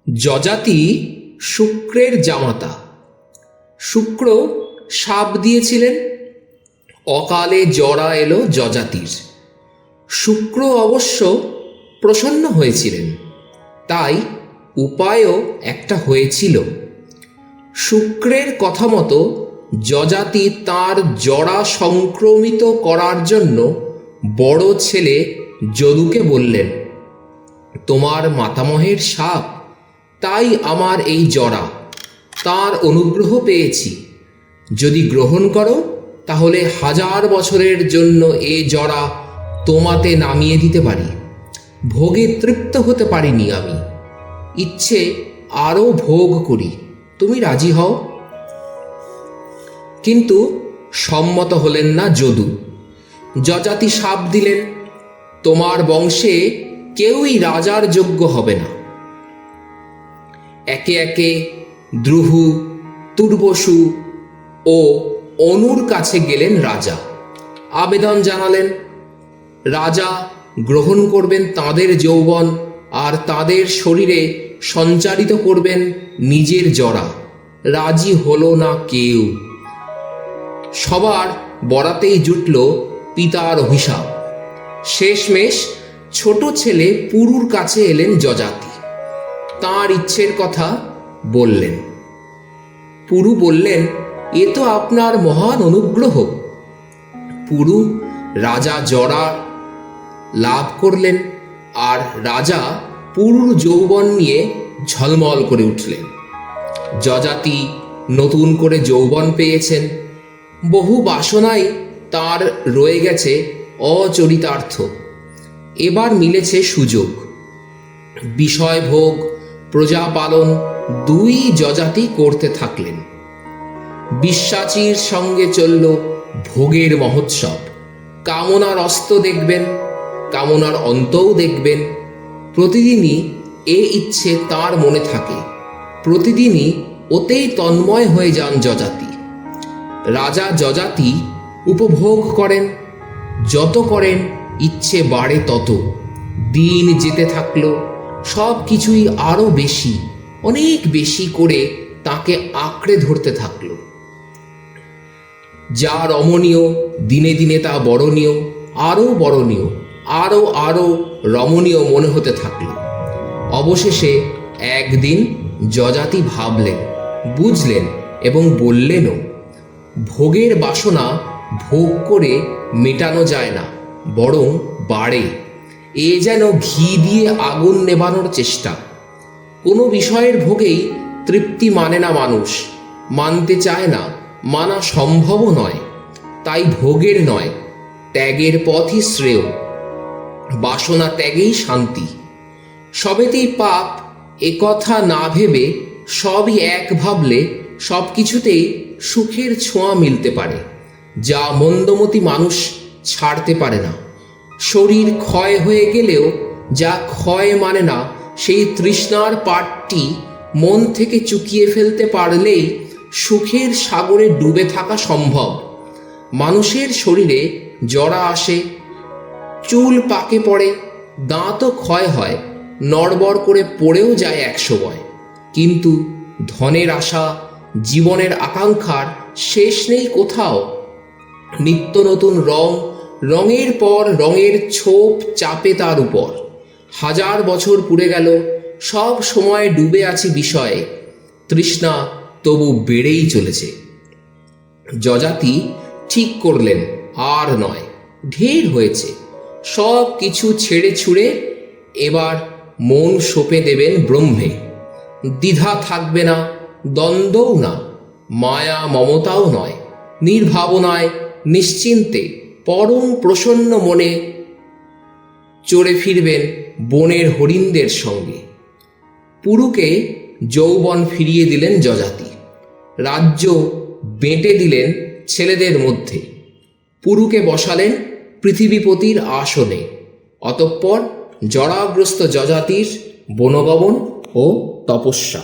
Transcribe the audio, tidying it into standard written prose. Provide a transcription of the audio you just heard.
যযাতি শুক্রের জামাতা। শুক্র শাপ দিয়েছিলেন, অকালে জরা এলো যযাতির। শুক্র অবশ্য প্রসন্ন হয়েছিলেন, তাই উপায়ও একটা হয়েছিল। শুক্রের কথা মতো যযাতি তাঁর জরা সংক্রমিত করার জন্য বড় ছেলে যদুকে বললেন, তোমার মাতামহের শাপ, তাই আমার এই জরা। তাঁর অনুগ্রহ পেয়েছি, যদি গ্রহণ করো তাহলে 1000 বছরের জন্য এ জরা তোমাতে নামিয়ে দিতে পারি। ভোগে তৃপ্ত হতে পারিনি আমি, ইচ্ছে আরও ভোগ করি, তুমি রাজি হও। কিন্তু সম্মত হলেন না যদু। যযাতি শাপ দিলেন, তোমার বংশে কেউই রাজার যোগ্য হবে না। একে একে দ্রুহু, তুর্বসু ও অনুর কাছে গেলেন রাজা, আবেদন জানালেন। রাজা গ্রহণ করবেন তাদের যৌবন আর তাদের শরীরে সঞ্চারিত করবেন নিজের জরা। রাজি হলো না কেউ। সবার বরাতেই জুটল পিতার অভিশাপ। শেষমেশ ছোট ছেলে পুরুর কাছে এলেন যযাতি, তাঁর ইচ্ছের কথা বললেন। পুরু বললেন, এ তো আপনার মহান অনুগ্রহ। পুরু রাজা জরা লাভ করলেন, আর রাজা পুরুর যৌবন নিয়ে ঝলমল করে উঠলেন। যযাতি নতুন করে যৌবন পেয়েছেন, বহু বাসনাই তার রয়ে গেছে অচরিতার্থ। এবার মিলেছে সুযোগ। বিষয় ভোগ, প্রজা পালন দুই যযাতি করতে থাকলেন। বিশ্বাচীর সঙ্গে চলল ভোগের মহোৎসব। কামনার অস্ত দেখবেন, কামনার অন্তও দেখবেন। প্রতিদিনই এ ইচ্ছে তার মনে থাকে, প্রতিদিনই ওতেই তন্ময় হয়ে যান যযাতি। রাজা যযাতি উপভোগ করেন, যত করেন ইচ্ছে বাড়ে তত। দিন যেতে থাকলো, সব কিছুই আরো বেশি, অনেক বেশি করে তাকে আঁকড়ে ধরতে থাকলো। যা রমণীয় দিনে দিনে তা বরণীয়, আরো বরণীয়, আরো আরো রমণীয় মনে হতে থাকলো। অবশেষে একদিন যযাতি ভাবলেন, বুঝলেন এবং বললেনও, ভোগের বাসনা ভোগ করে মেটানো যায় না, বরং বাড়ে। এ যেন ঘি দিয়ে আগুন নেবানোর চেষ্টা। কোনো বিষয়ের ভোগেই তৃপ্তি মানে না মানুষ, মানতে চায় না, মানা সম্ভবও নয়। তাই ভোগের নয়, ত্যাগের পথই শ্রেয়। বাসনা ত্যাগেই শান্তি। সবেতেই পাপ, একথা না ভেবে সবই এক ভাবলে সব কিছুতেই সুখের ছোঁয়া মিলতে পারে, যা মন্দমতি মানুষ ছাড়তে পারে না। শরীর ক্ষয় হয়ে গেলেও যা ক্ষয় মানে না, সেই তৃষ্ণার পাটটি মন থেকে চুকিয়ে ফেলতে পারলেই সুখের সাগরে ডুবে থাকা সম্ভব। মানুষের শরীরে জরা আসে, চুল পাকে পড়ে, দাঁতও ক্ষয় হয়, নড়বড় করে পড়েও যায় 100 বয়। কিন্তু ধনের আশা, জীবনের আকাঙ্ক্ষার শেষ নেই কোথাও। নিত্য নতুন রং, রঙের পর রঙের ছোপ চাপে তার উপর। 1000 বছর পুড়ে গেল, সব সময় ডুবে আছি বিষয়ে। তৃষ্ণা তবু বেড়েই চলেছে। যযাতি ঠিক করলেন, আর নয়, ঢের হয়েছে। সব কিছু ছেড়ে ছুড়ে এবার মন সঁপে দেবেন ব্রহ্মে। দ্বিধা থাকবে না, দ্বন্দ্বও না, মায়া মমতাও নয়। নির্ভাবনায়, নিশ্চিন্তে, পরম প্রসন্ন মনে চড়ে ফিরবেন বনের হরিণদের সঙ্গে। পুরুকে যৌবন ফিরিয়ে দিলেন যযাতি। রাজ্য বেঁটে দিলেন ছেলেদের মধ্যে। পুরুকে বসালেন পৃথিবীপতির আসনে। অতঃপর জরাগ্রস্ত যযাতির বনগমন ও তপস্যা।